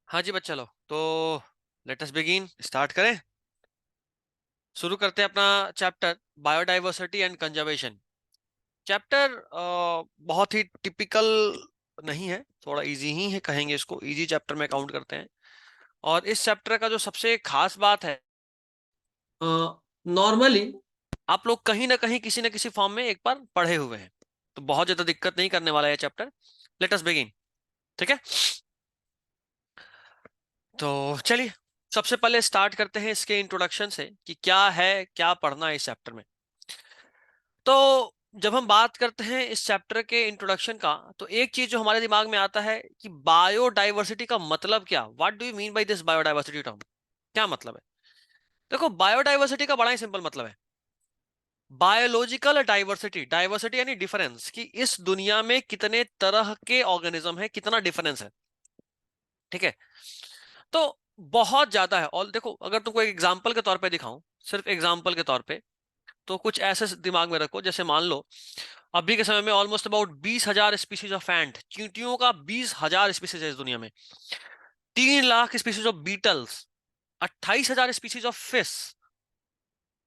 हाँ जी बच्चा लोग, तो लेट अस बिगिन, स्टार्ट करें। शुरू करते हैं अपना chapter biodiversity and conservation. Chapter बहुत ही टिपिकल नहीं है, थोड़ा इजी ही है, कहेंगे इसको इजी चैप्टर में काउंट करते हैं। और इस चैप्टर का जो सबसे खास बात है, नॉर्मली आप लोग कहीं ना कहीं किसी न किसी फॉर्म में एक बार पढ़े हुए हैं, तो बहुत ज्यादा दिक्कत नहीं करने वाला है चैप्टर। Let us begin. ठीक है, तो चलिए सबसे पहले स्टार्ट करते हैं इसके इंट्रोडक्शन से कि क्या है, क्या पढ़ना है इस चैप्टर में। तो जब हम बात करते हैं इस चैप्टर के इंट्रोडक्शन का, तो एक चीज जो हमारे दिमाग में आता है कि बायोडाइवर्सिटी का मतलब क्या, what do you mean by this biodiversity term, क्या मतलब है। देखो, बायोडाइवर्सिटी का बड़ा ही सिंपल मतलब है बायोलॉजिकल डाइवर्सिटी। डाइवर्सिटी यानी डिफरेंस, कि इस दुनिया में कितने तरह के ऑर्गेनिज्म है, कितना डिफरेंस है। ठीक है, तो बहुत ज्यादा है। और देखो, अगर तुमको एक एग्जांपल के तौर पे दिखाऊं, सिर्फ एग्जांपल के तौर पे, तो कुछ ऐसे दिमाग में रखो, जैसे मान लो अभी के समय में almost about 20,000 species of ant, चींटियों का 20,000 स्पीसीज है इस दुनिया में। 3 lakh species of beetles, 28,000 species of fish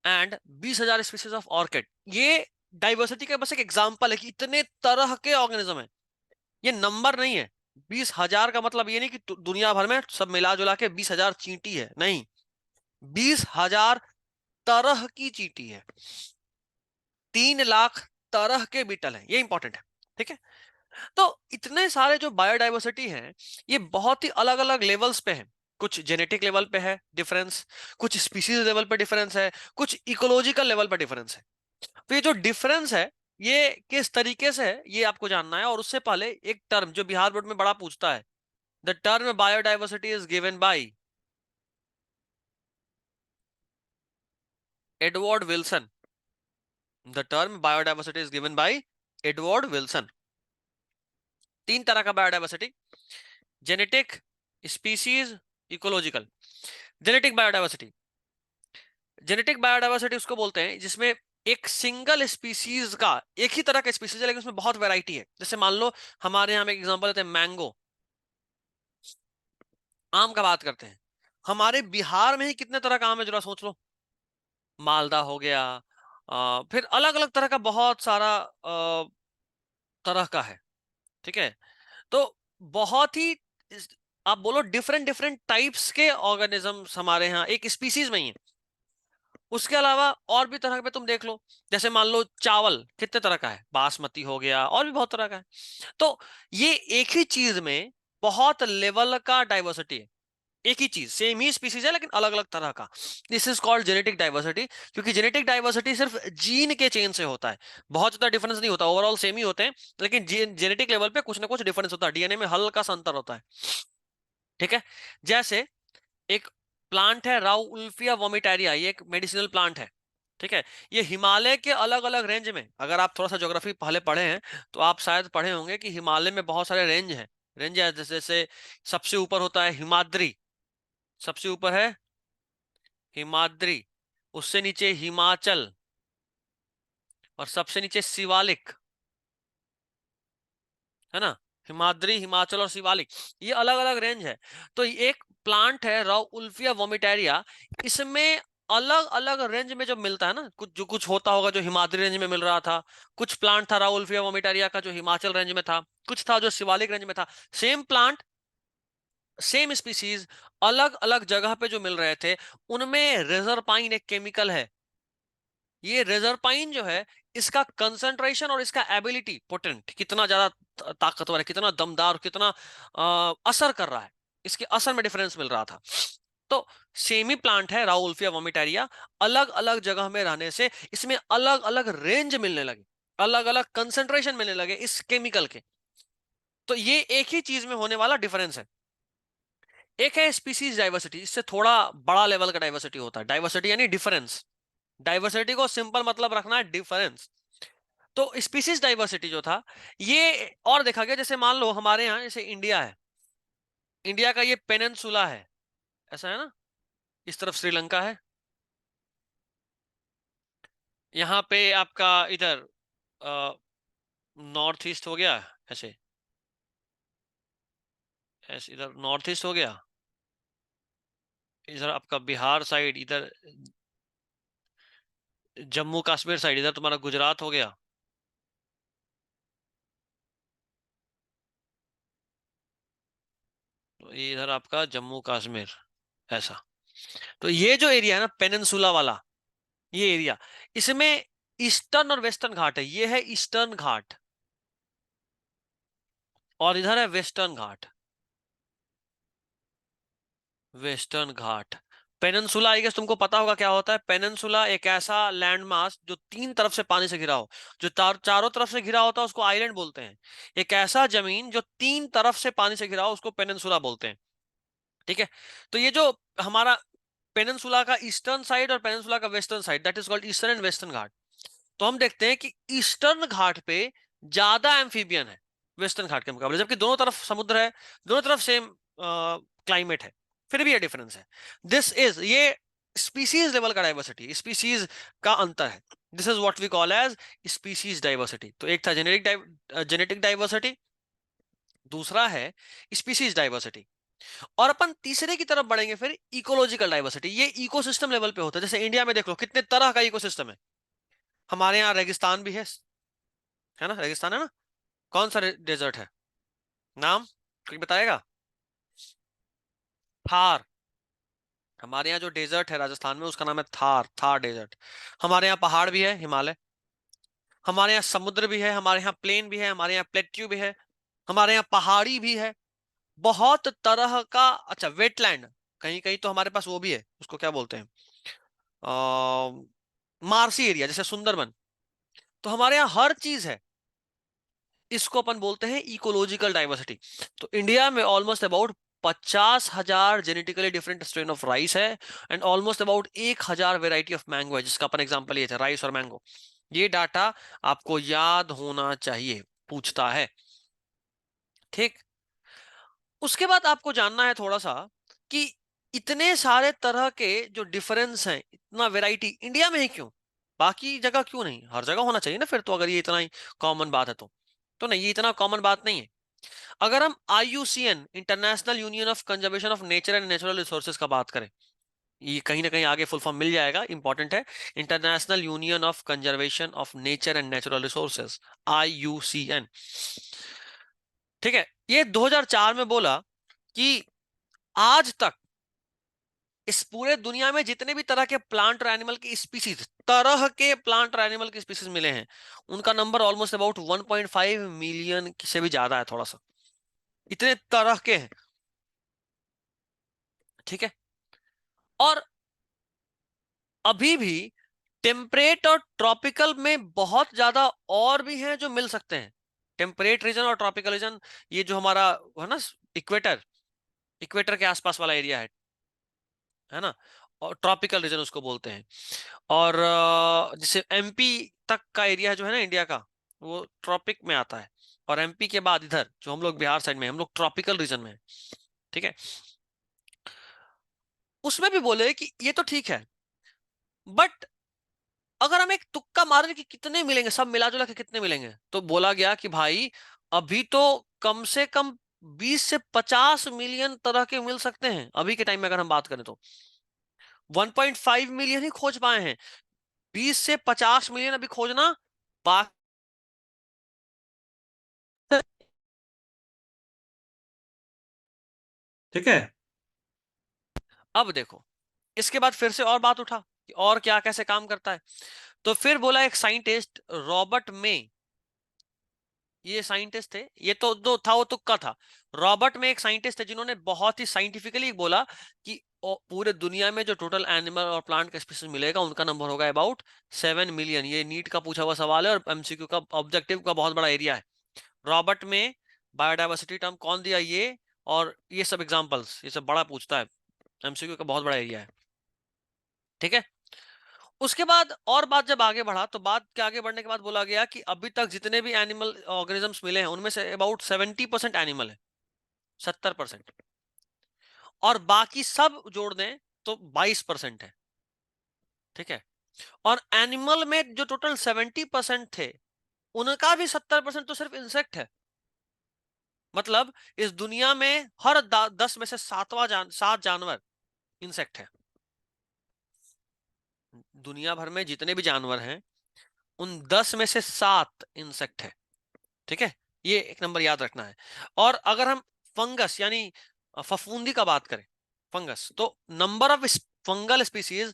and 20,000 species of orchid. ये डाइवर्सिटी का बस एक एग्जाम्पल है कि इतने तरह के ऑर्गेनिज्म है। ये नंबर नहीं है। 20,000 का मतलब ये नहीं कि दुनिया भर में सब मिला जुला के 20,000 चींटी है, नहीं। 20,000 तरह की चींटी है, 3 लाख तरह के बीटल हैं, ये इंपॉर्टेंट है। ठीक है, तो इतने सारे जो बायोडाइवर्सिटी हैं, ये बहुत ही अलग अलग लेवल्स पे हैं। कुछ जेनेटिक लेवल पे है डिफरेंस, कुछ स्पीसीज लेवल पे डिफरेंस है, कुछ इकोलॉजिकल लेवल पे डिफरेंस है। तो ये जो डिफरेंस है, ये किस तरीके से है, ये आपको जानना है। और उससे पहले एक टर्म जो बिहार बोर्ड में बड़ा पूछता है, the term biodiversity is given by Edward Wilson. The term biodiversity is given by Edward Wilson. 3 तरह का biodiversity: genetic, species, ecological. Genetic biodiversity, genetic biodiversity उसको बोलते हैं जिसमें एक सिंगल स्पीसीज का, एक ही तरह का स्पीसीज है लेकिन उसमें बहुत वैरायटी है। जैसे मान लो हमारे यहाँ में एक एग्जांपल लेते हैं, मैंगो, आम का बात करते हैं। हमारे बिहार में ही कितने तरह का आम है जरा सोच लो। मालदा हो गया, फिर अलग अलग तरह का बहुत सारा तरह का है। ठीक है, तो बहुत ही आप बोलो डिफरेंट डिफरेंट टाइप्स के ऑर्गेनिजम्स हमारे यहाँ एक स्पीसीज में ही है। उसके अलावा और भी तरह पे तुम देख लो, जैसे मान लो चावल कितने तरह का है, बासमती हो गया, और भी बहुत तरह का है। तो ये एक ही चीज में बहुत लेवल का डाइवर्सिटी है। एक ही चीज, सेम ही स्पीसीज है लेकिन अलग अलग तरह का। This is called genetic diversity. क्योंकि जेनेटिक डाइवर्सिटी सिर्फ जीन के चेन से होता है, बहुत ज्यादा डिफरेंस नहीं होता, ओवरऑल सेम ही होते हैं, लेकिन जेनेटिक लेवल पे कुछ ना कुछ डिफरेंस होता है, डीएनए में हल्का सा अंतर होता है। ठीक है, जैसे एक प्लांट है राउल्फिया वोमिटारिया, ये एक मेडिसिनल प्लांट है। ठीक है, ये हिमालय के अलग अलग रेंज में, अगर आप थोड़ा सा ज्योग्राफी पहले पढ़े हैं तो आप शायद पढ़े होंगे कि हिमालय में बहुत सारे रेंज हैं। रेंज है जैसे जैसे सबसे ऊपर होता है हिमाद्री, सबसे ऊपर है हिमाद्री, उससे नीचे हिमाचल, और सबसे नीचे शिवालिक, है ना। हिमाद्री, हिमाचल और शिवालिक, ये अलग अलग रेंज है। तो ये एक प्लांट है राउल्फिया वोमिटेरिया, इसमें अलग अलग रेंज में जो मिलता है ना, कुछ जो कुछ होता होगा जो हिमाद्री रेंज में मिल रहा था, कुछ प्लांट था राउल्फिया वोमिटेरिया का जो हिमाचल रेंज में था, कुछ था जो शिवालिक रेंज में था। सेम प्लांट, सेम स्पीसीज, अलग अलग जगह पे जो मिल रहे थे, उनमें रेजरपाइन एक केमिकल है। ये रेजरपाइन जो है, इसका कंसंट्रेशन और इसका एबिलिटी पोटेंट, कितना ज्यादा ताकतवर है, कितना दमदार, कितना असर कर रहा है, इसके असर में डिफरेंस मिल रहा था। तो सेमी प्लांट है राउल्फिया वोमिटारिया, अलग अलग जगह में रहने से इसमें अलग अलग रेंज मिलने लगे, अलग अलग कंसंट्रेशन मिलने लगे इस केमिकल के। तो ये एक ही चीज में होने वाला डिफरेंस है। एक है स्पीसीज डाइवर्सिटी, इससे थोड़ा बड़ा लेवल का डाइवर्सिटी होता है। डाइवर्सिटी यानी डिफरेंस, डाइवर्सिटी को सिंपल मतलब रखना है डिफरेंस। तो स्पीसीज डाइवर्सिटी जो था, ये और देखा गया, जैसे मान लो हमारे यहाँ जैसे इंडिया है, इंडिया का ये पेनिनसुला है, ऐसा है ना, इस तरफ श्रीलंका है, यहाँ पे आपका इधर नॉर्थ ईस्ट हो गया, ऐसे ऐसे इधर नॉर्थ ईस्ट हो गया, इधर आपका बिहार साइड, इधर जम्मू कश्मीर साइड, इधर तुम्हारा गुजरात हो गया, तो ये इधर आपका जम्मू कश्मीर, ऐसा। तो ये जो एरिया है ना पेनिनसुला वाला, ये एरिया, इसमें ईस्टर्न और वेस्टर्न घाट है। ये है ईस्टर्न घाट और इधर है Western Ghat. Western Ghat, peninsula, I guess तुमको पता होगा क्या होता है। पेनिनसुला एक ऐसा लैंड मास जो तीन तरफ से पानी से घिरा हो, जो चारों तरफ से घिरा होता है उसको आइलैंड बोलते हैं। एक ऐसा जमीन जो तीन तरफ से पानी से घिरा हो उसको पेनिनसुला बोलते हैं। ठीक है। तो ये जो हमारा पेनिनसुला का ईस्टर्न साइड और पेनिनसुला का western side, that is called eastern and western ghat. तो हम देखते हैं कि ईस्टर्न घाट पे ज्यादा एम्फीबियन है वेस्टर्न घाट के मुकाबले, जबकि दोनों तरफ समुद्र है, दोनों तरफ सेम क्लाइमेट है, फिर भी ये डिफरेंस है। दिस इज ये स्पीसीज लेवल का डाइवर्सिटी, स्पीसीज का अंतर है। This is what we call as species diversity. तो एक था जेनेटिक डाइवर्सिटी, दूसरा है स्पीसीज डाइवर्सिटी, और अपन तीसरे की तरफ बढ़ेंगे फिर इकोलॉजिकल डाइवर्सिटी। ये इकोसिस्टम लेवल पे होता है। जैसे इंडिया में देख लो कितने तरह का इकोसिस्टम है। हमारे यहाँ रेगिस्तान भी है ना, रेगिस्तान है ना। कौन सा डेजर्ट है, नाम कोई बताएगा? थार। हमारे यहाँ जो डेजर्ट है राजस्थान में उसका नाम है थार, थार डेजर्ट। हमारे यहाँ पहाड़ भी है, हिमालय। हमारे यहाँ समुद्र भी है, हमारे यहाँ प्लेन भी है, हमारे यहाँ प्लेट्यू भी है, हमारे यहाँ पहाड़ी भी है, बहुत तरह का। अच्छा, वेटलैंड, कहीं कहीं तो हमारे पास वो भी है, उसको क्या बोलते हैं, मार्सी एरिया जैसे सुंदरबन। तो हमारे यहाँ हर चीज है। इसको अपन बोलते हैं इकोलॉजिकल डाइवर्सिटी। तो इंडिया में almost about 50,000 genetically different strain of rice है, and almost about 1,000 variety of mango है, जिसका अपन एग्जांपल ये थे राइस और मैंगो। ये डाटा आपको याद होना चाहिए, पूछता है। ठीक। उसके बाद आपको जानना है थोड़ा सा कि इतने सारे तरह के जो डिफरेंस हैं, इतना वैरायटी इंडिया में ही क्यों, बाकी जगह क्यों नहीं? हर जगह होना चाहिए ना फिर तो, अगर ये इतना ही कॉमन बात है तो नहीं, ये इतना कॉमन बात नहीं है। अगर हम IUCN international union of conservation of nature and natural resources का बात करें, ये कहीं ना कहीं आगे फुल फॉर्म मिल जाएगा, इंपॉर्टेंट है। International union of conservation of nature and natural resources, IUCN। ठीक है। ये 2004 में बोला कि आज तक इस पूरे दुनिया में जितने भी तरह के प्लांट और एनिमल की स्पीसीज, तरह के प्लांट और एनिमल की स्पीसीज मिले हैं, उनका नंबर ऑलमोस्ट अबाउट 1.5 मिलियन से भी ज्यादा है, थोड़ा सा। इतने तरह के हैं। ठीक है। और अभी भी टेम्परेट और ट्रॉपिकल में बहुत ज्यादा और भी हैं जो मिल सकते हैं। टेम्परेट रीजन और ट्रॉपिकल रीजन, ये जो हमारा है ना, इक्वेटर, इक्वेटर के आसपास वाला एरिया है ना, और ट्रॉपिकल रीजन उसको बोलते हैं। और जैसे MP तक का एरिया जो है ना इंडिया का, वो ट्रॉपिक में आता है। और MP के बाद इधर जो हम लोग बिहार साइड में, हम लोग ट्रॉपिकल रीजन में हैं। ठीक है। उसमें भी बोले कि ये तो ठीक है, बट अगर हम एक तुक्का मारें कि कितने मिलेंगे, सब मिला जुला के कितने मिलेंगे, तो बोला गया कि भाई अभी तो कम से कम 20 से 50 मिलियन तरह के मिल सकते हैं। अभी के टाइम में अगर हम बात करें तो 1.5 मिलियन ही खोज पाए हैं। 20 से 50 मिलियन अभी खोजना बाकी। ठीक है। अब देखो, इसके बाद फिर से और बात उठा कि और क्या कैसे काम करता है। तो फिर बोला एक साइंटिस्ट रॉबर्ट मे, ये साइंटिस्ट थे, ये तो जो था वो तुक्का था। रॉबर्ट में एक साइंटिस्ट है जिन्होंने बहुत ही साइंटिफिकली बोला कि पूरे दुनिया में जो टोटल एनिमल और प्लांट का स्पीसीज मिलेगा उनका नंबर होगा अबाउट 7 मिलियन। ये नीट का पूछा हुआ सवाल है और MCQ का ऑब्जेक्टिव का बहुत बड़ा एरिया है। रॉबर्ट में बायोडाइवर्सिटी टर्म कौन दिया ये, और ये सब एग्जांपल्स, ये सब बड़ा पूछता है, MCQ का बहुत बड़ा एरिया है। ठीक है। उसके बाद और बात जब आगे बढ़ा तो बात के आगे बढ़ने के बाद बोला गया कि अभी तक जितने भी एनिमल ऑर्गेनिजम्स मिले हैं उनमें से अबाउट 70% एनिमल है, 70%, और बाकी सब जोड़ दें तो 22% है। ठीक है। और एनिमल में जो टोटल 70% थे, उनका भी 70% तो सिर्फ इंसेक्ट है। मतलब इस दुनिया में हर 10 में से 7 जानवर इंसेक्ट है। दुनिया भर में जितने भी जानवर हैं उन 10 में से 7 इंसेक्ट है। ठीक है, ये एक नंबर याद रखना है। और अगर हम फंगस यानी फफूंदी का बात करें, फंगस, तो नंबर ऑफ फंगल स्पीसीज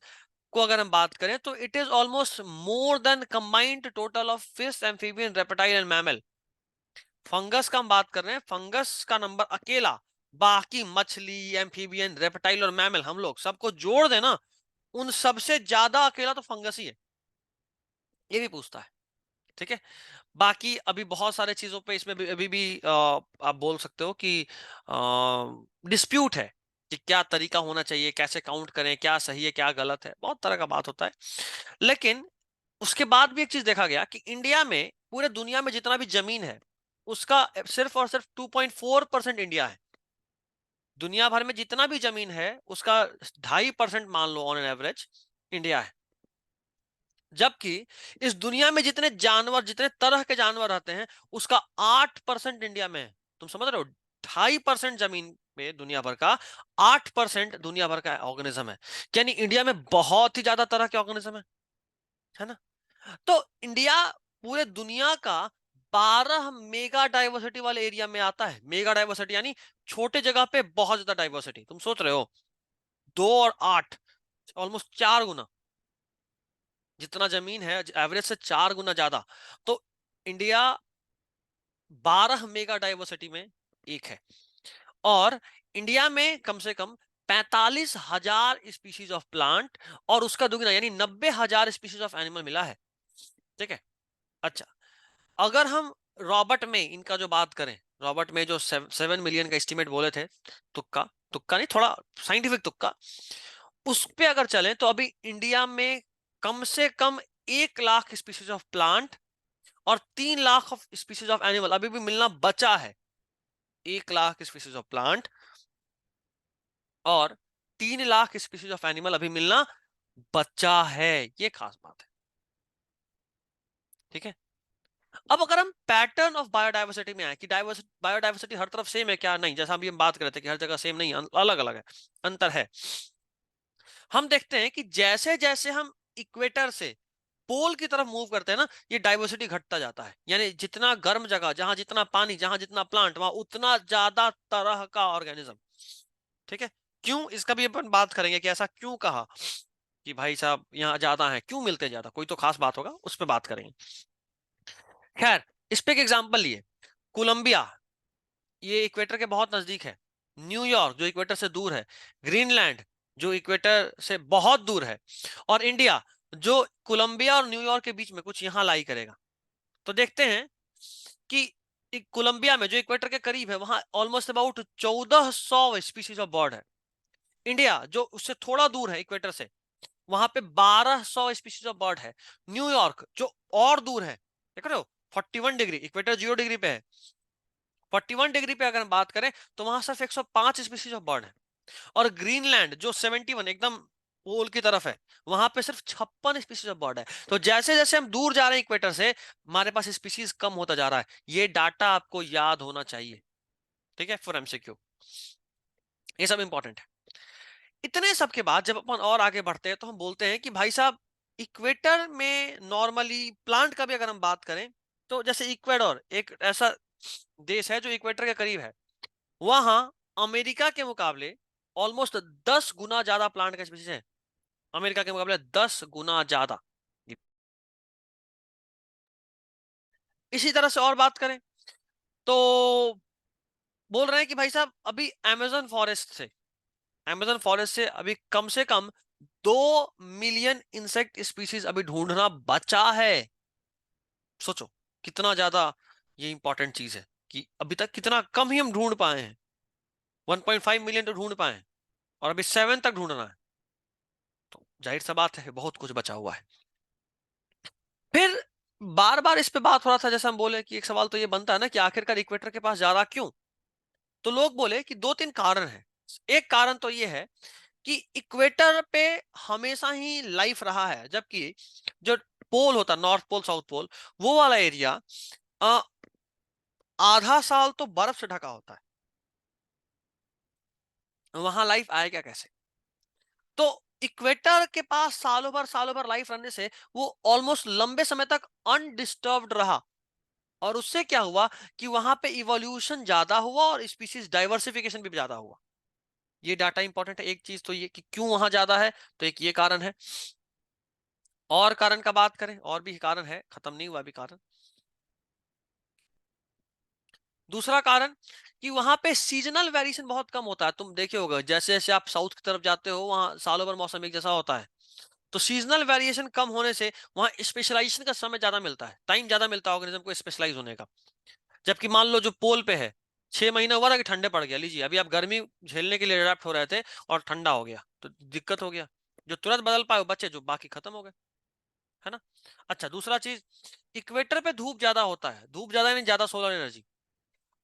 को अगर हम बात करें तो it is almost more than combined total of fish, amphibian, reptile and mammal. Fungus का हम बात कर रहे हैं, फंगस का नंबर अकेला बाकी मछली, एम्फीबियन, रेप्टाइल और मैमल, हम लोग सबको जोड़ देना, उन सबसे ज्यादा अकेला तो फंगस ही है। ये भी पूछता है। ठीक है, बाकी अभी बहुत सारे चीजों पे इसमें अभी भी आप बोल सकते हो कि डिस्प्यूट है कि क्या तरीका होना चाहिए, कैसे काउंट करें, क्या सही है क्या गलत है, बहुत तरह का बात होता है। लेकिन उसके बाद भी एक चीज देखा गया कि इंडिया में, पूरे दुनिया में जितना भी जमीन है उसका सिर्फ और सिर्फ 2.4% इंडिया है। दुनिया भर में जितना भी जमीन है उसका 2.5% मान लो ऑन एन एवरेज इंडिया है। जबकि इस दुनिया में जितने जानवर, जितने तरह के जानवर रहते हैं उसका 8% इंडिया में है। तुम समझ रहे हो, 2.5% जमीन में दुनिया भर का 8% दुनिया भर का ऑर्गेनिज्म है। यानी इंडिया में बहुत ही ज्यादा तरह के ऑर्गेनिज्म है ना। तो इंडिया पूरे दुनिया का 12 मेगा डाइवर्सिटी वाले एरिया में आता है। मेगा डाइवर्सिटी यानी छोटे जगह पे बहुत ज्यादा डाइवर्सिटी। तुम सोच रहे हो 2 और 8, ऑलमोस्ट 4 गुना, जितना जमीन है एवरेज से 4 गुना ज्यादा। तो इंडिया 12 मेगा डाइवर्सिटी में एक है। और इंडिया में कम से कम 45,000 स्पीशीज ऑफ प्लांट और उसका दुगना यानी 90,000 स्पीशीज ऑफ एनिमल मिला है। ठीक है, अच्छा, अगर हम रॉबर्ट में इनका जो बात करें, रॉबर्ट में जो 7 मिलियन का एस्टिमेट बोले थे, तुक्का तुक्का नहीं, थोड़ा साइंटिफिक तुक्का, उस पे अगर चलें तो अभी इंडिया में कम से कम 1 लाख स्पीशीज ऑफ प्लांट और 3 lakh of species of animal अभी भी मिलना बचा है। 1 लाख स्पीशीज ऑफ प्लांट और 3 लाख स्पीशीज ऑफ एनिमल अभी मिलना बचा है, ये खास बात है। ठीक है, अब अगर हम पैटर्न ऑफ बायोडाइवर्सिटी में आए कि बायोडाइवर्सिटी हर तरफ सेम है क्या, नहीं, जैसा अभी हम बात कर रहे थे कि हर जगह सेम नहीं, अलग अलग है, अंतर है। हम देखते हैं कि जैसे जैसे हम इक्वेटर से पोल की तरफ मूव करते हैं ना, ये डाइवर्सिटी घटता जाता है। यानी जितना गर्म जगह, जहां जितना पानी, जहां जितना प्लांट, वहां उतना ज्यादा तरह का ऑर्गेनिज्म। ठीक है, क्यों, इसका भी अपन बात करेंगे कि ऐसा क्यों कहा कि भाई साहब यहाँ ज्यादा है, क्यों मिलते हैं ज्यादा, कोई तो खास बात होगा, उस पर बात करेंगे। खैर, इस पे एक एग्जाम्पल लिए, कोलंबिया, ये इक्वेटर के बहुत नजदीक है। न्यूयॉर्क जो इक्वेटर से दूर है। ग्रीनलैंड जो इक्वेटर से बहुत दूर है। और इंडिया जो कोलंबिया और न्यूयॉर्क के बीच में कुछ यहां लाई करेगा। तो देखते हैं कि कोलंबिया में जो इक्वेटर के करीब है वहां almost about 1400 species of bird है। इंडिया जो उससे थोड़ा दूर है इक्वेटर से, वहां पे 1200 स्पीशीज ऑफ बर्ड है। न्यूयॉर्क जो और दूर है, देख रहे हो, 41 डिग्री, इक्वेटर 0 डिग्री पे है, 41 डिग्री पे अगर हम बात करें तो वहां सिर्फ 105 स्पीशीज ऑफ बर्ड है। और ग्रीनलैंड जो 71 एकदम पोल की तरफ है, वहां पे सिर्फ 56 स्पीशीज ऑफ बर्ड है। तो जैसे जैसे हम दूर जा रहे हैं इक्वेटर से, हमारे पास स्पीशीज कम होता जा रहा है। ये डाटा आपको याद होना चाहिए। ठीक है, फॉर एमसीक्यू ये सब इंपॉर्टेंट है। इतने सब के बाद जब अपन और आगे बढ़ते हैं तो हम बोलते हैं कि भाई साहब, इक्वेटर में नॉर्मली प्लांट का भी अगर हम बात करें तो जैसे इक्वेडोर एक ऐसा देश है जो इक्वेटर के करीब है, वहां अमेरिका के मुकाबले ऑलमोस्ट 10 गुना ज्यादा प्लांट का स्पीसीज है। अमेरिका के मुकाबले 10 गुना ज्यादा। इसी तरह से और बात करें तो बोल रहे हैं कि भाई साहब अभी अमेजन फॉरेस्ट से अभी कम से कम 2 मिलियन इंसेक्ट स्पीसीज अभी ढूंढना बचा है। सोचो कितना ज्यादा ये इंपॉर्टेंट चीज है कि अभी तक कितना कम ही हम ढूंढ पाए हैं। 1.5 मिलियन तो ढूंढ पाए हैं और अभी 7 तक ढूंढना है। तो जाहिर सा बात है बहुत कुछ बचा हुआ है। फिर बार बार इस पे बात हो रहा था, जैसे हम बोले कि एक सवाल तो ये बनता है ना कि आखिरकार इक्वेटर के पास जा रहा क्यों। तो लोग बोले कि 2-3 कारण है। एक कारण तो ये है कि इक्वेटर पे हमेशा ही लाइफ रहा है, जबकि जो पोल होता, नॉर्थ पोल साउथ पोल, वो वाला एरिया आधा साल तो बर्फ से ढका होता है, वहां लाइफ आएगा कैसे? तो इक्वेटर के पास सालों भर लाइफ रहने से वो ऑलमोस्ट लंबे समय तक अनडिस्टर्ब्ड रहा, और उससे क्या हुआ कि वहां पे इवोल्यूशन ज्यादा हुआ और स्पीशीज डाइवर्सिफिकेशन भी ज्यादा हुआ। ये डाटा इंपॉर्टेंट है। एक चीज तो ये कि क्यों वहां ज्यादा है, तो एक ये कारण है। और कारण का बात करें, और भी कारण है, खत्म नहीं हुआ भी कारण। दूसरा कारण कि वहां पे सीजनल वेरिएशन बहुत कम होता है। तुम देखे होगा जैसे जैसे आप साउथ की तरफ जाते हो वहां सालों भर मौसम एक जैसा होता है, तो सीजनल वेरिएशन कम होने से वहां स्पेशलाइजेशन का समय ज्यादा मिलता है, टाइम ज्यादा मिलता है ऑर्गेनिज्म को स्पेशलाइज होने का। जबकि मान लो जो पोल पे है, 6 महीना हुआ था कि ठंडे पड़ गया, लीजिए अभी आप गर्मी झेलने के लिए अडेप्ट हो रहे थे और ठंडा हो गया तो दिक्कत हो गया। जो तुरंत बदल पाए वो बच्चे, जो बाकी खत्म हो गए, है ना। अच्छा, दूसरा चीज, इक्वेटर पे धूप ज्यादा होता है, धूप ज्यादा यानी ज्यादा सोलर एनर्जी,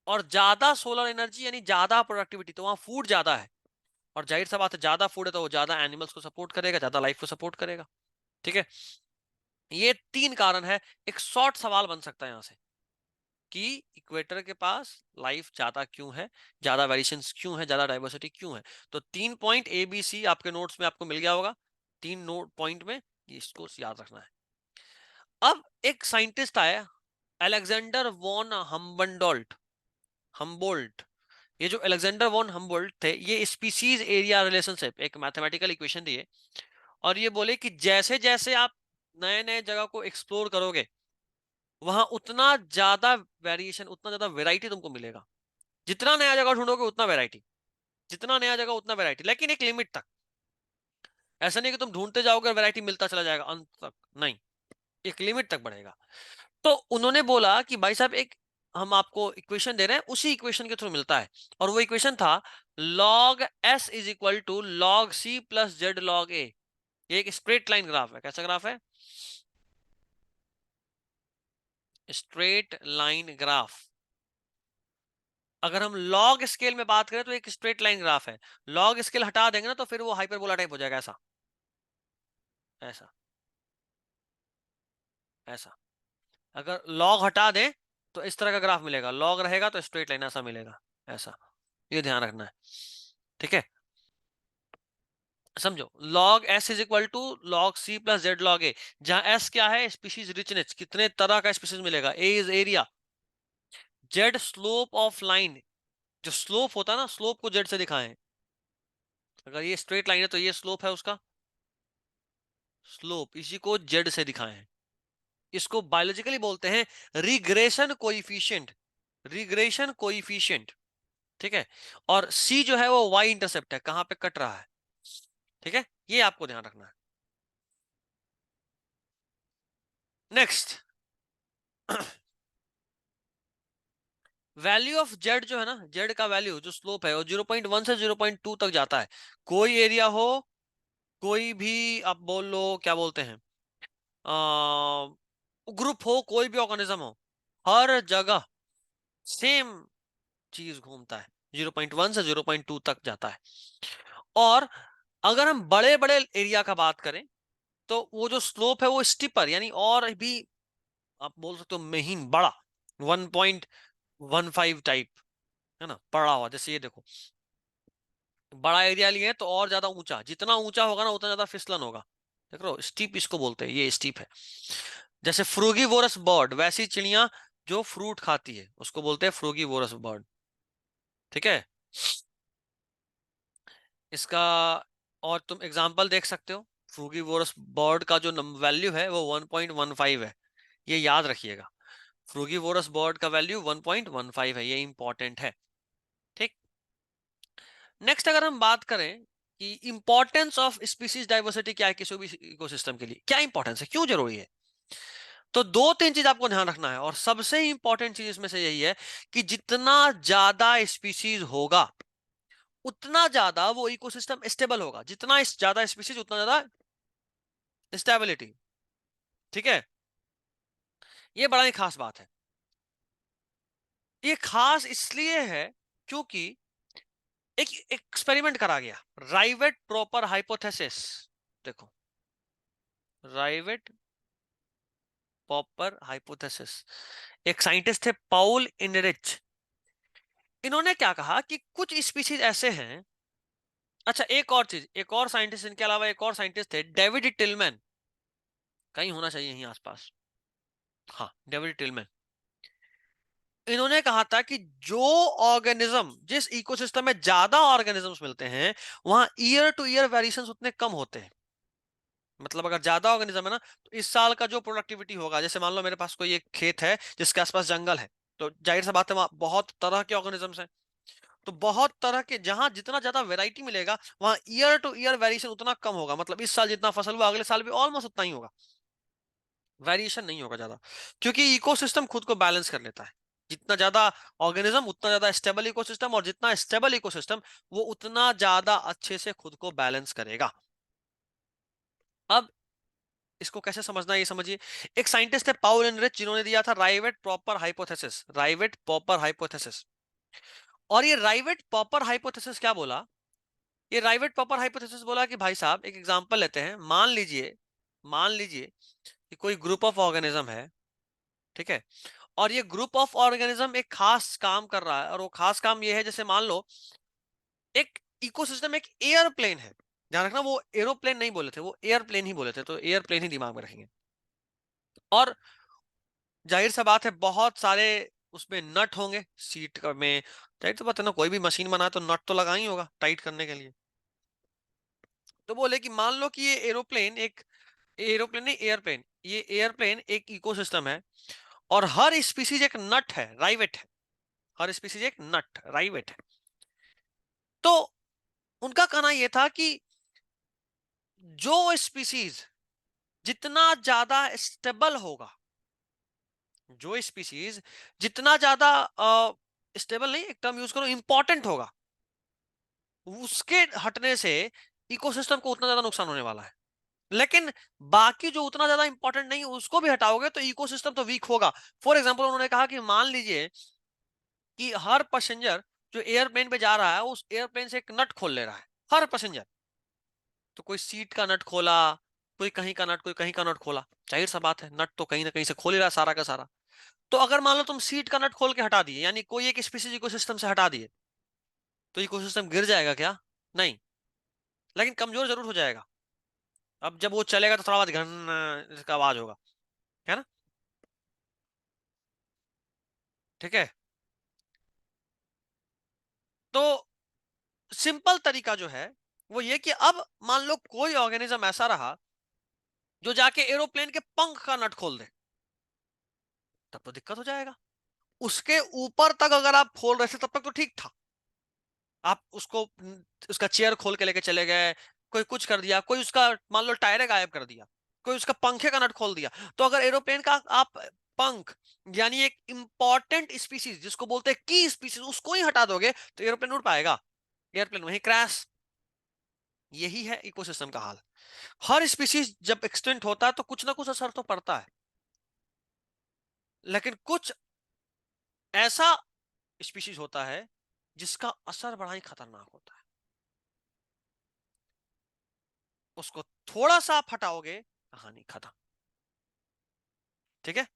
और ज्यादा सोलर एनर्जी यानी ज्यादा प्रोडक्टिविटी, तो वहां फूड ज्यादा है, और जाहिर सा बात है ज्यादा फूड है तो वो ज्यादा एनिमल्स को सपोर्ट करेगा, ज्यादा लाइफ को सपोर्ट करेगा। ठीक है, ये 3 कारण है। एक शॉर्ट सवाल बन सकता है यहां से कि इक्वेटर के पास लाइफ ज्यादा क्यों है, ज्यादा वेरिएशंस क्यों है, ज्यादा डाइवर्सिटी क्यों है। तो 3 पॉइंट ए बी सी आपके नोट्स में आपको मिल गया होगा, 3 नोट पॉइंट में, इसको याद रखना है। अब एक साइंटिस्ट आया, अलेक्जेंडर वॉन हम्बनडोल्ट, हम्बोल्ट। ये जो अलेक्जेंडर वॉन हम्बोल्ट थे, ये स्पीसीज एरिया रिलेशनशिप एक मैथमेटिकल इक्वेशन दिए, और ये बोले कि जैसे जैसे आप नए नए जगह को एक्सप्लोर करोगे, वहां उतना ज्यादा वेरिएशन, उतना ज्यादा वेराइटी तुमको मिलेगा। जितना नया जगह ढूंढोगे उतना वेराइटी, जितना नया जगह उतना वेराइटी, लेकिन एक लिमिट तक। ऐसा नहीं कि तुम ढूंढते जाओगे वैरायटी मिलता चला जाएगा अंत तक, नहीं, एक लिमिट तक बढ़ेगा। तो उन्होंने बोला कि भाई साहब, एक हम आपको इक्वेशन दे रहे हैं, उसी इक्वेशन के थ्रू मिलता है, और वो इक्वेशन था log s is equal to log c plus Z log a। ये एक स्ट्रेट लाइन ग्राफ है। कैसा ग्राफ है? Straight line graph. अगर हम लॉग स्केल में बात करें तो एक स्ट्रेट लाइन ग्राफ है, लॉग स्केल हटा देंगे ना तो फिर वो हाइपरबोला टाइप हो जाएगा, ऐसा, ऐसा, ऐसा। अगर लॉग हटा दें तो इस तरह का ग्राफ मिलेगा, लॉग रहेगा तो स्ट्रेट लाइन ऐसा मिलेगा, ऐसा। ये ध्यान रखना है, ठीक है। समझो, log s is equal to log c plus Z log a, जहां s क्या है, स्पीशीज रिचनेस, कितने तरह का स्पीशीज मिलेगा, a is area, Z slope of line, जो स्लोप होता है ना, स्लोप को जेड से दिखाएं। अगर ये स्ट्रेट लाइन है तो ये स्लोप है उसका, स्लोप, इसी को जेड से दिखाएं। इसको बायोलॉजिकली बोलते हैं रिग्रेशन कोइफिशिएंट, रिग्रेशन कोइफिशिएंट, ठीक है। और c जो है वो y इंटरसेप्ट है, कहां पे कट रहा है, ठीक है, ये आपको ध्यान रखना है। नेक्स्ट, वैल्यू ऑफ जेड जो है ना, जेड का वैल्यू जो स्लोप है वो 0.1 से 0.2 तक जाता है। कोई एरिया हो, कोई भी आप बोल लो क्या बोलते हैं, ग्रुप हो, कोई भी ऑर्गेनिज्म हो, हर जगह सेम चीज घूमता है, 0.1 से 0.2 तक जाता है। और अगर हम बड़े बड़े एरिया का बात करें तो वो जो स्लोप है वो स्टीपर, यानी और भी आप बोल सकते हो महीन, बड़ा, 1.15 टाइप, है ना, पड़ा हुआ। जैसे ये देखो, बड़ा एरिया लिए तो और ज्यादा ऊंचा, जितना ऊंचा होगा ना उतना ज्यादा फिसलन होगा। देख रहे हो, स्टीप इसको बोलते हैं, ये स्टीप है। जैसे फ्रूगीवोरस बर्ड, वैसी चिड़िया जो फ्रूट खाती है उसको बोलते हैं फ्रूगीवोरस बर्ड, ठीक है। इसका और तुम एग्जांपल देख सकते हो, फ्रूगीवोरस बर्ड का जो वैल्यू है वो 1.15 है, ये याद रखिएगा। फ्रूगीवोरस बर्ड का वैल्यू 1.15 है, ये इंपॉर्टेंट है, ठीक। नेक्स्ट, अगर हम बात करें कि इंपॉर्टेंस ऑफ स्पीसीज डाइवर्सिटी क्या है किसी भी इकोसिस्टम के लिए, क्या इंपॉर्टेंस है, क्यों जरूरी है, तो 2-3 चीज आपको ध्यान रखना है, और सबसे इंपॉर्टेंट चीज इसमें से यही है कि जितना ज्यादा स्पीसीज होगा उतना ज्यादा वो इकोसिस्टम स्टेबल होगा, जितना ज्यादा स्पीसीज उतना ज्यादा स्टेबिलिटी, ठीक है। ये बड़ा ही खास बात है। ये खास इसलिए है क्योंकि एक एक्सपेरिमेंट करा गया, राइवेट प्रॉपर हाइपोथेसिस। देखो, राइवेट प्रॉपर हाइपोथेसिस, एक साइंटिस्ट थे पाउल इनरिच। इन्होंने क्या कहा कि कुछ स्पीशीज ऐसे हैं। अच्छा, एक और चीज, एक और साइंटिस्ट, इनके अलावा एक और साइंटिस्ट थे, डेविड टिलमैन, कहीं होना चाहिए यहीं आसपास। हाँ, डेविड टिलमैन। इन्होंने कहा था कि जो ऑर्गेनिज्म, जिस इकोसिस्टम में ज्यादा ऑर्गेनिजम्स मिलते हैं, वहां ईयर टू ईयर वेरिएशंस उतने कम होते हैं। मतलब अगर ज्यादा ऑर्गेनिज्म है ना, तो इस साल का जो प्रोडक्टिविटी होगा, जैसे मान लो मेरे पास कोई एक खेत है जिसके आसपास जंगल है, तो जाहिर सी बात है वहां बहुत तरह के ऑर्गेनिजम्स हैं। तो बहुत तरह के, जहां जितना ज्यादा वैरायटी मिलेगा, वहां ईयर टू ईयर वेरिएशन उतना कम होगा। मतलब इस साल जितना फसल हुआ अगले साल भी ऑलमोस्ट उतना ही होगा, वेरिएशन नहीं होगा ज्यादा, क्योंकि इकोसिस्टम खुद को बैलेंस कर लेता है। जितना ज्यादा ऑर्गेनिज्म उतना ज्यादा स्टेबल इकोसिस्टम, और जितना स्टेबल इकोसिस्टम वो उतना ज्यादा अच्छे से खुद को बैलेंस करेगा। अब इसको कैसे समझना है ये समझिए। एक साइंटिस्ट है पाउल एनरिच, जिन्होंने दिया था राइवेट प्रॉपर हाइपोथेसिस, राइवेट प्रॉपर हाइपोथेसिस। और ये राइवेट प्रॉपर हाइपोथेसिस क्या बोला? ये राइवेट प्रॉपर हाइपोथेसिस बोला कि भाई साहब, एक एग्जांपल लेते हैं। मान लीजिए कि कोई ग्रुप ऑफ ऑर्गेनिज्म है, ठीक है, और ये ग्रुप ऑफ ऑर्गेनिज्म एक खास काम कर रहा है, और वो खास काम ये है, जैसे मान लो एक इकोसिस्टम एक एयरप्लेन है। ध्यान रखना, वो एरोप्लेन नहीं बोले थे, वो एयरप्लेन ही बोले थे, तो एयरप्लेन ही दिमाग में रखेंगे। और जाहिर सा बात है बहुत सारे उसमें नट होंगे सीट में। जाहिर सी बात है ना, कोई भी मशीन बनाए तो नट तो लगा ही होगा टाइट करने के लिए। तो बोले कि मान लो कि ये एरोप्लेन एक, एरोप्लेन नहीं, एयरप्लेन, ये एयरप्लेन एक इकोसिस्टम है, और हर स्पीसीज एक नट है, राइवेट है। हर स्पीसीज एक नट राइवेट है। तो उनका कहना यह था कि जो स्पीसीज जितना ज्यादा स्टेबल होगा, जो स्पीसीज जितना ज्यादा स्टेबल नहीं, एक टर्म यूज करो, इंपॉर्टेंट होगा, उसके हटने से इकोसिस्टम को उतना ज्यादा नुकसान होने वाला है। लेकिन बाकी जो उतना ज्यादा इंपॉर्टेंट नहीं उसको भी हटाओगे तो इकोसिस्टम तो वीक होगा। फॉर एग्जांपल उन्होंने कहा कि मान लीजिए कि हर पैसेंजर जो एयरप्लेन पे जा रहा है, उस एयरप्लेन से एक नट खोल ले रहा है, हर पैसेंजर। तो कोई सीट का नट खोला, कोई कहीं का नट, कोई कहीं का नट खोला, जाहिर सा बात है नट तो कहीं ना कहीं से खोल ही रहा है सारा का सारा। तो अगर मान लो तुम सीट का नट खोल के हटा दिए, यानी कोई एक स्पीसीज इकोसिस्टम से हटा दिए, तो इकोसिस्टम गिर जाएगा क्या? नहीं, लेकिन कमजोर जरूर हो जाएगा। अब जब वो चलेगा तो थोड़ा बहुत घन इसका आवाज होगा, है ना? ठीक है। तो सिंपल तरीका जो है वो ये कि अब मान लो कोई ऑर्गेनिज्म ऐसा रहा जो जाके एरोप्लेन के पंख का नट खोल दे, तब तो दिक्कत हो जाएगा। उसके ऊपर तक अगर आप खोल रहे थे तब तक तो ठीक था, आप उसको उसका चेयर खोल के लेके चले गए, कोई कुछ कर दिया, कोई उसका मान लो टायर गायब कर दिया, कोई उसका पंखे का नट खोल दिया। तो अगर एरोप्लेन का आप पंख, यानी एक इंपॉर्टेंट स्पीसीज जिसको बोलते हैं की स्पीसीज, उसको ही हटा दोगे तो एरोप्लेन उड़ पाएगा? एयरप्लेन वहीं क्रैश। यही है इकोसिस्टम का हाल। हर स्पीसीज जब एक्सटिंक्ट होता है तो कुछ ना कुछ असर तो पड़ता है, लेकिन कुछ ऐसा स्पीशीज होता है जिसका असर बड़ा ही खतरनाक होता है। उसको थोड़ा सा आप हटाओगे, कहानी खत्म। ठीक है।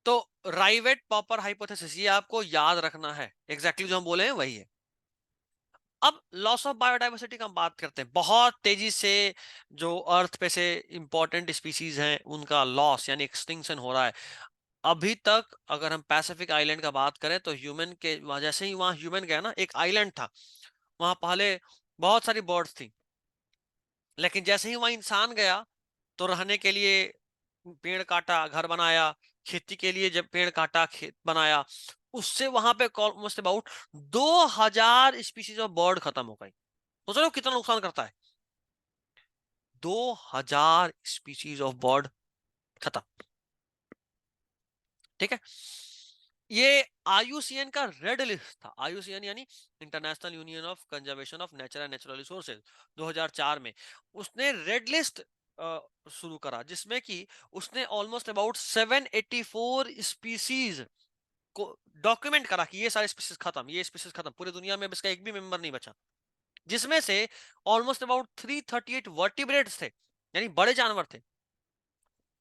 तो राइवेट पॉपर हाइपोथेसिस ये आपको याद रखना है, एग्जैक्टली जो हम बोले हैं वही है। अब लॉस ऑफ बायोडाइवर्सिटी का हम बात करते हैं। बहुत तेजी से जो अर्थ पे से इंपॉर्टेंट स्पीसीज हैं उनका लॉस यानी एक्सटिंक्शन हो रहा है। अभी तक अगर हम पैसिफिक आइलैंड का बात करें तो ह्यूमन के जैसे ही वहां ह्यूमन गया ना, एक आइलैंड था, वहां पहले बहुत सारी बर्ड्स थी, लेकिन जैसे ही वहां इंसान गया तो रहने के लिए पेड़ काटा, घर बनाया, खेती के लिए जब पेड़ काटा, खेत बनाया, उससे वहां पे almost about 2000 species of bird खत्म हो गई। सोच रहे हो कितना नुकसान करता है? 2000 स्पीशीज ऑफ बर्ड खत्म। ठीक है। ये आईयूसीएन का रेड लिस्ट था। आईयूसीएन यानी international union of conservation of nature and natural resources, 2004 में उसने रेड लिस्ट शुरू करा, जिसमें कि उसने ऑलमोस्ट अबाउट 784 स्पीसीज को डॉक्यूमेंट करा कि ये सारे स्पीसीज खत्म, ये स्पीसीज खत्म, पूरी दुनिया में अब इसका एक भी मेंबर नहीं बचा। जिसमें से ऑलमोस्ट अबाउट 338 वर्टिब्रेट्स थे, यानी बड़े जानवर थे,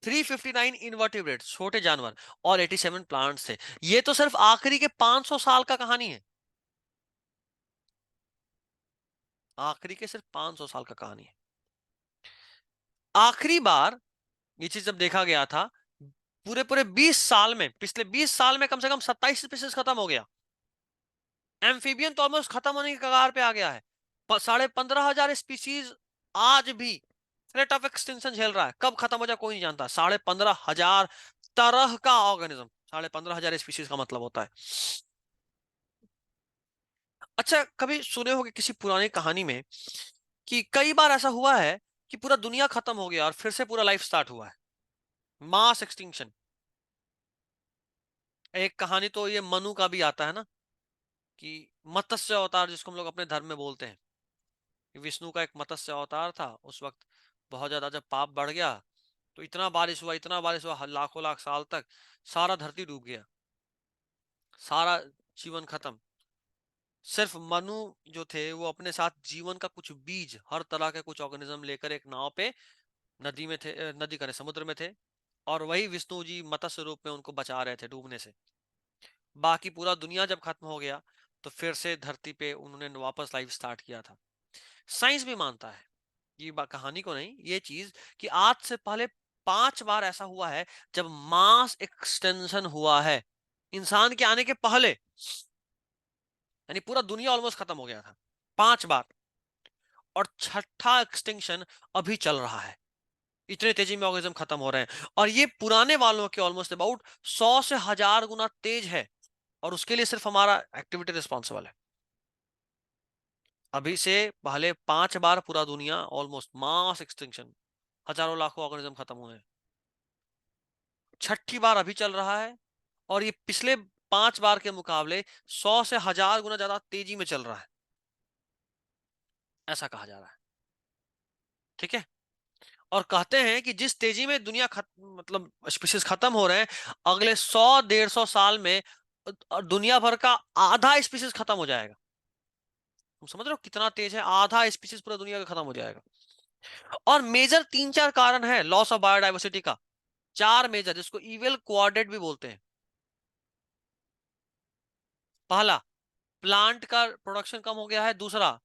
359 इनवर्टिब्रेट्स, छोटे जानवर, और 87 प्लांट्स थे। ये तो सिर्फ आखिरी के 500 साल का कहानी है, आखिरी के सिर्फ 500 साल का कहानी है। आखिरी बार ये चीज जब देखा गया था, पूरे पूरे 20 साल में, पिछले 20 साल में कम से कम 27 स्पीसीज खत्म हो गया। एम्फीबियन तो ऑलमोस्ट खत्म होने की कगार पे आ गया है। 15,500 स्पीसीज आज भी थ्रेट ऑफ एक्सटिंक्शन झेल रहा है। कब खत्म हो जाए कोई नहीं जानता। 15,500 तरह का ऑर्गेनिज्म, 15,500 स्पीसीज का मतलब होता है। अच्छा, कभी सुने होंगे किसी पुरानी कहानी में कि कई बार ऐसा हुआ है कि पूरा दुनिया खत्म हो गया और फिर से पूरा लाइफ स्टार्ट हुआ है, मास एक्सटिंक्शन। एक कहानी तो ये मनु का भी आता है ना, कि मत्स्य अवतार जिसको हम लोग अपने धर्म में बोलते हैं, विष्णु का एक मत्स्य अवतार था। उस वक्त बहुत ज्यादा जब पाप बढ़ गया तो इतना बारिश हुआ, इतना बारिश हुआ, लाखों लाख साल तक सारा धरती डूब गया, सारा जीवन खत्म। सिर्फ मनु जो थे वो अपने साथ जीवन का कुछ बीज, हर तरह के कुछ ऑर्गेनिज्म लेकर एक नाव पे नदी में थे, नदी करे समुद्र में थे, और वही विष्णु जी मत्स्य रूप में उनको बचा रहे थे डूबने से। बाकी पूरा दुनिया जब खत्म हो गया तो फिर से धरती पे उन्होंने वापस लाइफ स्टार्ट किया था। साइंस भी मानता है, ये कहानी को नहीं, ये चीज कि आज से पहले 5 बार ऐसा हुआ है जब मास एक्सटेंशन हुआ है इंसान के आने के पहले, यानी पूरा दुनिया ऑलमोस्ट खत्म हो गया था 5 बार। और छठा एक्सटिंक्शन अभी चल रहा है, इतने तेजी में ऑर्गेनिज्म खत्म हो रहे हैं, और ये पुराने वालों के ऑलमोस्ट अबाउट 100 से 1000 गुना तेज है। और उसके लिए सिर्फ हमारा एक्टिविटी रिस्पॉन्सिबल है। अभी से पहले 5 बार पूरा दुनिया ऑलमोस्ट मास एक्सटिंक्शन, हजारों लाखों ऑर्गेनिज्म खत्म हुए हैं। छठी बार अभी चल रहा है, और ये पिछले 5 बार के मुकाबले 100 से 1000 गुना ज्यादा तेजी में चल रहा है, ऐसा कहा जा रहा है। ठीक है। और कहते हैं कि जिस तेजी में दुनिया मतलब स्पीशीज खत्म हो रहे हैं, अगले 100 150 साल में दुनिया भर का आधा स्पीशीज खत्म हो जाएगा। तुम समझ रहे हो कितना तेज है, आधा स्पीशीज पूरा दुनिया का खत्म हो जाएगा। और मेजर 3 4 कारण है लॉस ऑफ बायोडाइवर्सिटी का, 4 मेजर, जिसको इविल क्वाड्रेट भी बोलते हैं। पहला, प्लांट का प्रोडक्शन कम हो गया है। दूसरा,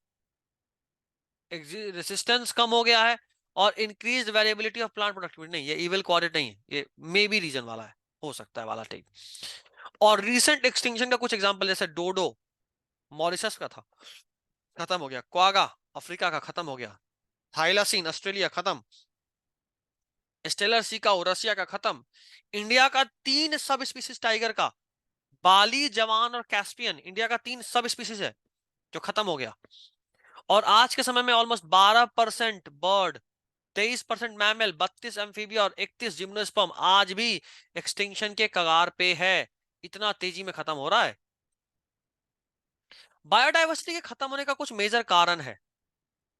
रेसिस्टेंस कम हो गया है। और increase variability of plant productivity. नहीं, ये इविल क्वाड्रेट नहीं है, ये मे बी रीजन वाला है, हो सकता है वाला, ठीक। और रिसेंट एक्सटिंक्शन का कुछ एग्जांपल, जैसे डोडो मॉरिशस का था, खत्म हो गया। क्वागा अफ्रीका का खत्म हो गया। थाइलासीन ऑस्ट्रेलिया खत्म। स्टेलर सिकाओ रसिया का खत्म। इंडिया का 3 सब स्पीसीज टाइगर का, बाली, जवान और कैस्पियन, इंडिया का 3 सब स्पीसीज है जो खत्म हो गया। और आज के समय में ऑलमोस्ट 12% बर्ड, 23% मैमल, 32 एम्फीबिया और 31 जिम्नोस्पर्म आज भी एक्सटिंक्शन के कगार पे है। इतना तेजी में खत्म हो रहा है। बायोडाइवर्सिटी के खत्म होने का कुछ मेजर कारण है,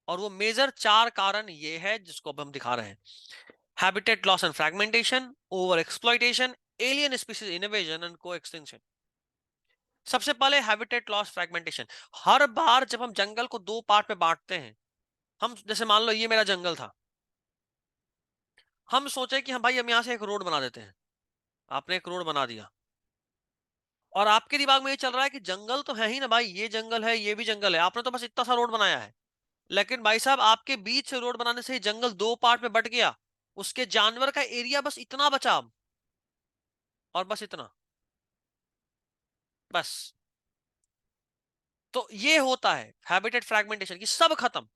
और वो मेजर 4 कारण ये है जिसको अब हम दिखा रहे हैं। Habitat loss and fragmentation, over exploitation, alien species invasion and को एक्सटिंक्शन। सबसे पहले हैबिटेट लॉस फ्रैगमेंटेशन। हर बार जब हम जंगल को 2 पार्ट में बांटते हैं, हम जैसे मान लो ये मेरा जंगल था, हम सोचे कि हम भाई हम यहां से एक रोड बना देते हैं। आपने एक रोड बना दिया, और आपके दिमाग में ये चल रहा है कि जंगल तो है ही ना भाई, ये जंगल है, ये भी जंगल है, आपने तो बस इतना सा रोड बनाया है। लेकिन भाई साहब, आपके बीच से रोड बनाने से ही जंगल 2 पार्ट में बट गया। उसके जानवर का एरिया बस इतना बचा अब, और बस इतना, बस। तो ये होता है हैबिटेट फ्रैगमेंटेशन की, सब खत्म।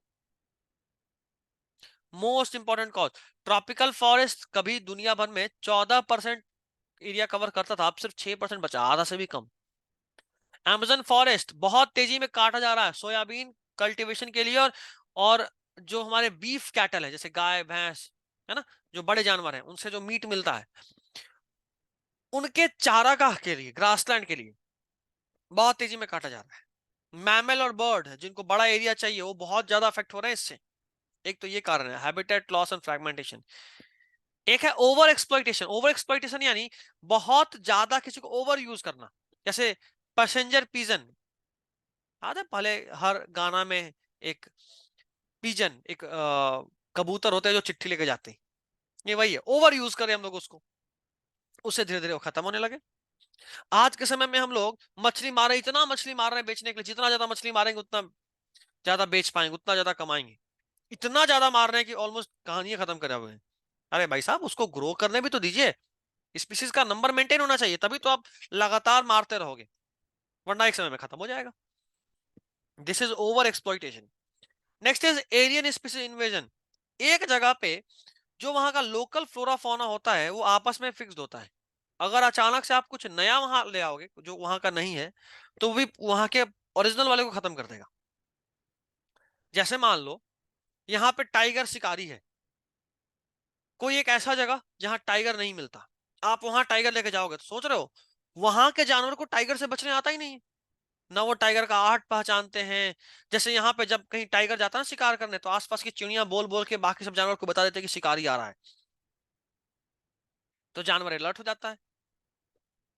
Most important cause, tropical forest कभी दुनिया भर में 14% एरिया कवर करता था, अब सिर्फ 6% बचा, आधा से भी कम। अमेजन फॉरेस्ट बहुत तेजी में काटा जा रहा है सोयाबीन कल्टीवेशन के लिए, और जो हमारे बीफ कैटल है, जैसे गाय भैंस है ना, जो बड़े जानवर हैं, उनसे जो मीट मिलता है, उनके चारागाह के लिए, ग्रासलैंड के लिए बहुत तेजी में काटा जा रहा है। मैमल और बर्ड जिनको बड़ा एरिया चाहिए, वो बहुत ज्यादा अफेक्ट हो रहे हैं इससे। एक तो ये कारण है हैबिटेट लॉस एंड फ्रैगमेंटेशन। एक है ओवर एक्सप्लॉइटेशन। ओवर एक्सप्लॉइटेशन यानी बहुत ज्यादा किसी को ओवर यूज करना। जैसे पैसेंजर पिजन, आते पहले हर गाना में एक पिजन, एक कबूतर होते हैं जो चिट्ठी लेके जाते हैं, ये वही है, ओवर यूज करें हम लोग उसको, उससे धीरे धीरे वो खत्म होने लगे। आज के समय में हम लोग मछली मार रहे, इतना मछली मार रहे हैं बेचने के लिए, जितना ज्यादा मछली मारेंगे उतना ज्यादा बेच पाएंगे, उतना ज्यादा कमाएंगे। इतना ज्यादा मार रहे हैं कि ऑलमोस्ट कहानियां खत्म करे हुए हैं। अरे भाई साहब, उसको ग्रो करने भी तो दीजिए, स्पीसीज का नंबर मेंटेन होना चाहिए, तभी तो आप लगातार मारते रहोगे, वरना एक समय में खत्म हो जाएगा। This is over exploitation. Next is alien species invasion. एक जगह पे जो वहां का लोकल फ्लोरा फौना होता है वो आपस में फिक्स्ड होता है। अगर अचानक से आप कुछ नया वहां ले आओगे जो वहां का नहीं है, तो वो भी वहां के ओरिजिनल वाले को खत्म कर देगा। जैसे मान लो यहाँ पे टाइगर शिकारी है, कोई एक ऐसा जगह जहां टाइगर नहीं मिलता, आप वहां टाइगर लेके जाओगे तो सोच रहे हो वहां के जानवर को टाइगर से बचने आता ही नहीं है, ना वो टाइगर का आहट पहचानते हैं। जैसे यहाँ पे जब कहीं टाइगर जाता है ना शिकार करने, तो आसपास की चिड़ियां बोल बोल के बाकी सब जानवर को बता देते हैं कि शिकारी आ रहा है, तो जानवर अलर्ट हो जाता है।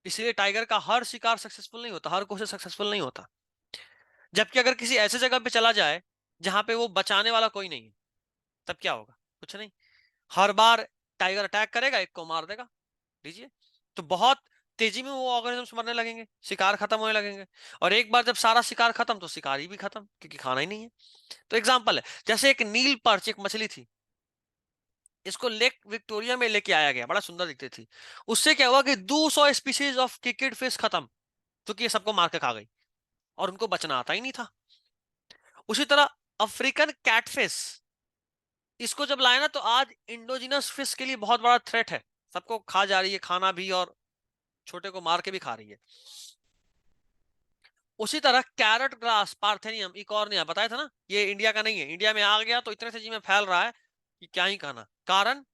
इसलिए टाइगर का हर शिकार सक्सेसफुल नहीं होता, हर कोशिश सक्सेसफुल नहीं होता। जबकि अगर किसी ऐसे जगह पे चला जाए जहां पे वो बचाने वाला कोई नहीं है, तब क्या होगा? कुछ नहीं, हर बार टाइगर अटैक करेगा, एक को मार देगा, लीजिए। तो बहुत तेजी में वो ऑर्गेनिजम्स मरने लगेंगे, शिकार खत्म होने लगेंगे। और एक बार जब सारा शिकार खत्म, तो शिकारी भी खत्म, क्योंकि खाना ही नहीं है। तो एग्जांपल है, जैसे एक नील पर्च, एक मछली थी, इसको लेक विक्टोरिया में लेके आया गया, बड़ा सुंदर दिखती थी। उससे क्या हुआ कि 200 स्पीसीज ऑफ किकेड फिश खत्म, क्योंकि ये सबको मार के खा गई और उनको बचना आता ही नहीं था। उसी तरह अफ्रीकन कैटफिश, इसको जब लाया ना, तो आज इंडोजिनस फिश के लिए बहुत बड़ा थ्रेट है, सबको खा जा रही है, खाना भी और छोटे को मार के भी खा रही है। उसी तरह कैरेट ग्रास पार्थेनियम इकॉर्निया, बताया था ना, ये इंडिया का नहीं है, इंडिया में आ गया तो इतने तेजी में फैल रहा है कि क्या ही कहना। कारण,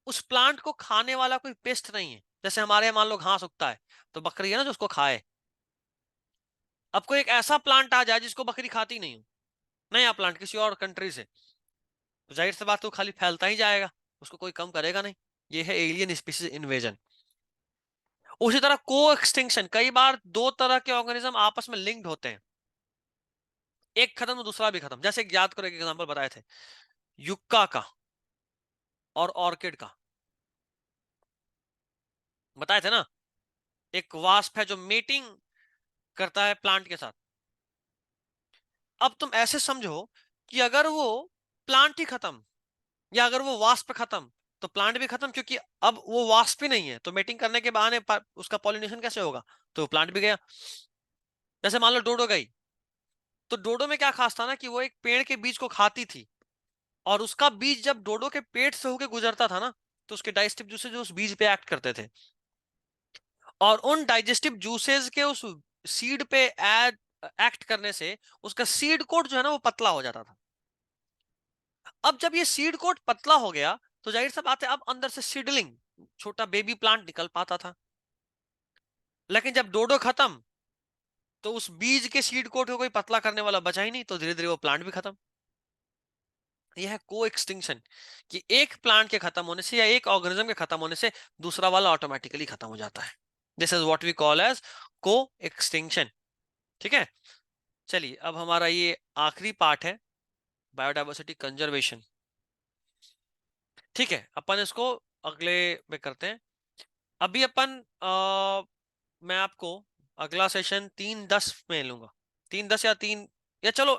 उस प्लांट को खाने वाला कोई पेस्ट नहीं है। जैसे हमारे यहाँ मान लो घास उगता है, तो बकरी है ना जो उसको खाए। अब कोई एक ऐसा प्लांट आ जाए जिसको बकरी खाती नहीं हो, नया प्लांट किसी और कंट्री से, तो जाहिर सी बात, तो खाली फैलता ही जाएगा, उसको कोई कम करेगा नहीं। ये है एलियन स्पीसीज इन्वेजन। उसी तरह को एक्सटिंक्शन, कई बार दो तरह के ऑर्गेनिज्म आपस में लिंक्ड होते हैं, एक खत्म तो दूसरा भी खत्म। जैसे याद करो, एक एग्जांपल बताए थे, युक्का का और ऑर्किड का, बताए थे ना। एक वास्प है जो मेटिंग करता है प्लांट के साथ। अब तुम ऐसे समझो कि अगर वो प्लांट ही खत्म, या अगर वो वास्प खत्म, तो प्लांट भी खत्म, क्योंकि अब वो वास्प ही नहीं है, तो मेटिंग करने के बहाने उसका पॉलिनेशन कैसे होगा? तो प्लांट भी गया। जैसे मान लो डोडो गई, तो डोडो में क्या खास था ना, कि वो एक पेड़ के बीज को खाती थी, और उसका बीज जब डोडो के पेट से होकर गुजरता था ना, तो उसके डाइजेस्टिव जूसेस जो उस बीज पे एक्ट करते थे, और उन डाइजेस्टिव जूसेस के उस सीड पे एक्ट करने से उसका सीड कोट जो है ना वो पतला हो जाता था। अब जब ये सीड कोट पतला हो गया, तो जाहिर सा बात है अब अंदर से सीडलिंग, छोटा बेबी प्लांट निकल पाता था। लेकिन जब डोडो खत्म, तो उस बीज के सीड कोट को कोई पतला करने वाला बचा ही नहीं, तो धीरे धीरे वो प्लांट भी खत्म। यह है को एक्सटिंक्शन, कि एक प्लांट के खत्म होने से या एक ऑर्गेनिज्म के खत्म होने से दूसरा वाला ऑटोमेटिकली खत्म हो जाता है। This is what we call as को एक्सटिंक्शन। ठीक है, चलिए अब हमारा ये आखिरी पार्ट है, बायोडाइवर्सिटी कंजर्वेशन। ठीक है, अपन इसको अगले में करते हैं। अभी अपन मैं आपको अगला सेशन 3:10 में लूंगा, 3:10 या 3, या चलो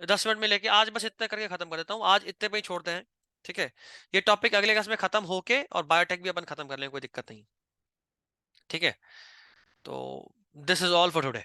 10 मिनट में लेके, आज बस इतने करके खत्म कर देता हूँ, आज इतने पे ही छोड़ते हैं। ठीक है, ये टॉपिक अगले क्लास में खत्म होके, और बायोटेक भी अपन खत्म कर लेंगे, कोई दिक्कत नहीं। ठीक है, तो this is all for today.